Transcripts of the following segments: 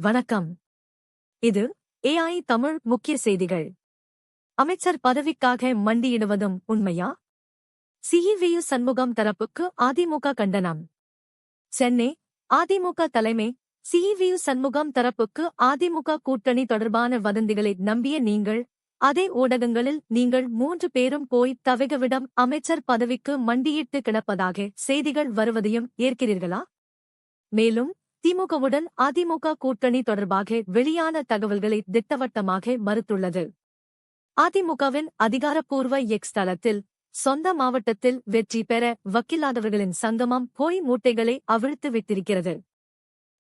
வணக்கம். இது AI தமிழ் முக்கிய செய்திகள். அமைச்சர் பதவிக்காக மண்டியிடுவதும் உண்மையா? CEVU சண்முகம் தரப்புக்கு அதிமுக கண்டனம். சென்னை அதிமுக தலைமை CEVU சண்முகம் தரப்புக்கு அதிமுக கூட்டணி தொடர்பான வதந்திகளை நம்பிய நீங்கள், அதே ஊடகங்களில் நீங்கள் 3 பேரும் போய் தவிகவிடம் அமைச்சர் பதவிக்கு மண்டியிட்டு கிடப்பதாக செய்திகள் வருவதையும் ஏற்கிறீர்களா? மேலும் திமுகவுடன் அதிமுக கூட்டணி தொடர்பாக வெளியான தகவல்களை திட்டவட்டமாக மறுத்துள்ளது. அதிமுகவின் அதிகாரப்பூர்வ எக்ஸ் தளத்தில், சொந்த மாவட்டத்தில் வெற்றி பெற வக்கில்லாதவர்களின் சங்கமம் போய் மூட்டைகளை அவிழ்த்து விட்டிருக்கிறது.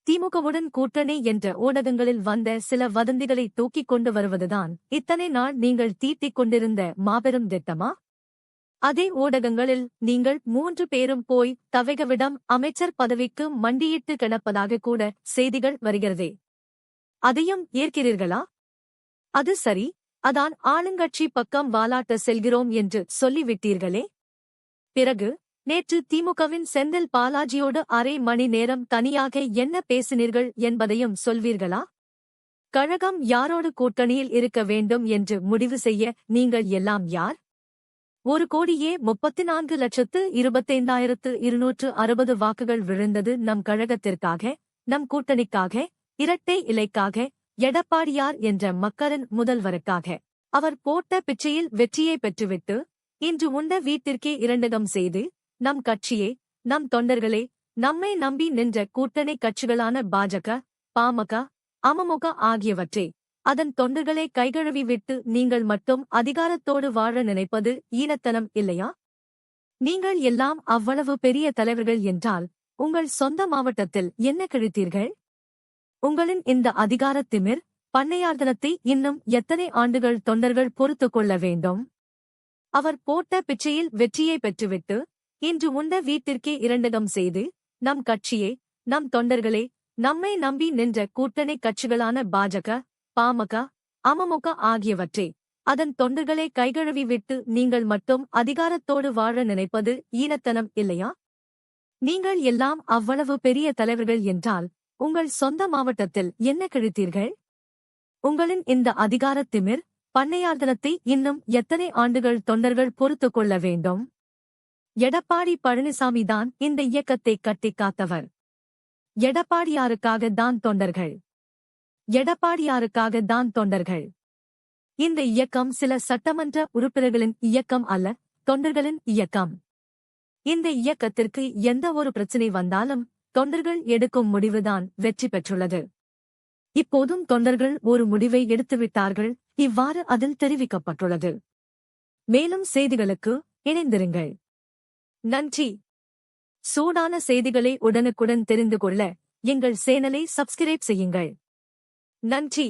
திமுகவுடன் கூட்டணி என்ற ஊடகங்களில் வந்த சில வதந்திகளை தூக்கிக் கொண்டு வருவதுதான் இத்தனை நாள் நீங்கள் தீட்டிக் கொண்டிருந்த மாபெரும் திட்டமா? அதே ஊடகங்களில் நீங்கள் 3 பேரும் போய் தவிகவிடம் அமைச்சர் பதவிக்கு மண்டியிட்டு கிடப்பதாக கூட செய்திகள் வருகிறதே. அதையும் ஏற்கிறீர்களா? அது சரி, அதான் ஆளுங்கட்சி பக்கம் வாலாட்ட செல்கிறோம் என்று சொல்லிவிட்டீர்களே. பிறகு நேற்று திமுகவின் செந்தில் பாலாஜியோடு அரை மணி நேரம் தனியாக என்ன பேசினீர்கள் என்பதையும் சொல்வீர்களா? கழகம் யாரோடு கூட்டணியில் இருக்க வேண்டும் என்று முடிவு செய்ய நீங்கள் எல்லாம் யார்? 1,34,25,260 வாக்குகள் விழுந்தது நம் கழகத்திற்காக, நம் கூட்டணிக்காக, இரட்டை இலைக்காக, எடப்பாடியார் என்ற மக்களின் முதல்வருக்காக. அவர் போட்ட பிச்சையில் வெற்றியை பெற்றுவிட்டு, இன்று உண்ட வீட்டிற்கே இரண்டகம் செய்து, நம் கட்சியே, நம் தொண்டர்களே, நம்மை நம்பி நின்ற கூட்டணி கட்சிகளான பாஜக, பாமக, அமமுக ஆகியவற்றை, அதன் தொண்டர்களை கைகழுவி விட்டு நீங்கள் மட்டும் அதிகாரத்தோடு வாழ நினைப்பது ஈனத்தனம் இல்லையா? நீங்கள் எல்லாம் அவ்வளவு பெரிய தலைவர்கள் என்றால், உங்கள் சொந்த மாவட்டத்தில் என்ன கிழித்தீர்கள்? உங்களின் இந்த அதிகாரத் திமிர், பண்ணையார்தனத்தை இன்னும் எத்தனை ஆண்டுகள் தொண்டர்கள் பொறுத்துக் கொள்ள வேண்டும்? அவர் போட்ட பிச்சையில் வெற்றியை பெற்றுவிட்டு, இன்று உண்ட வீட்டிற்கே இரண்டகம் செய்து, நம் கட்சியே, நம் தொண்டர்களே, நம்மை நம்பி நின்ற கூட்டணி கட்சிகளான பாஜக, பாமக, அமமுக ஆகியவற்றை, அதன் தொண்டர்களை கைகழுவி விட்டு நீங்கள் மட்டும் அதிகாரத்தோடு வாழ நினைப்பது ஈனத்தனம் இல்லையா? நீங்கள் எல்லாம் அவ்வளவு பெரிய தலைவர்கள் என்றால், உங்கள் சொந்த மாவட்டத்தில் என்ன கிழித்தீர்கள்? உங்களின் இந்த அதிகாரத் திமிர், பண்ணையார்தனத்தை இன்னும் எத்தனை ஆண்டுகள் தொண்டர்கள் பொறுத்துக் கொள்ள வேண்டும்? எடப்பாடி பழனிசாமி தான் இந்த இயக்கத்தை கட்டிக் காத்தவர். எடப்பாடியாருக்காக தான் தொண்டர்கள். எடப்பாடியாருக்காக தான் தொண்டர்கள். இந்த இயக்கம் சில சட்டமன்ற உறுப்பினர்களின் இயக்கம் அல்ல, தொண்டர்களின் இயக்கம். இந்த இயக்கத்திற்கு எந்த ஒரு பிரச்சினை வந்தாலும் தொண்டர்கள் எடுக்கும் முடிவுதான் வெற்றி பெற்றுள்ளது. இப்போதும் தொண்டர்கள் ஒரு முடிவை எடுத்துவிட்டார்கள், இவ்வாறு அதில் தெரிவிக்கப்பட்டுள்ளது. மேலும் செய்திகளுக்கு இணைந்திருங்கள். நன்றி. சூடான செய்திகளை உடனுக்குடன் தெரிந்து கொள்ள எங்கள் சேனலை சப்ஸ்கிரைப் செய்யுங்கள். நன்றி.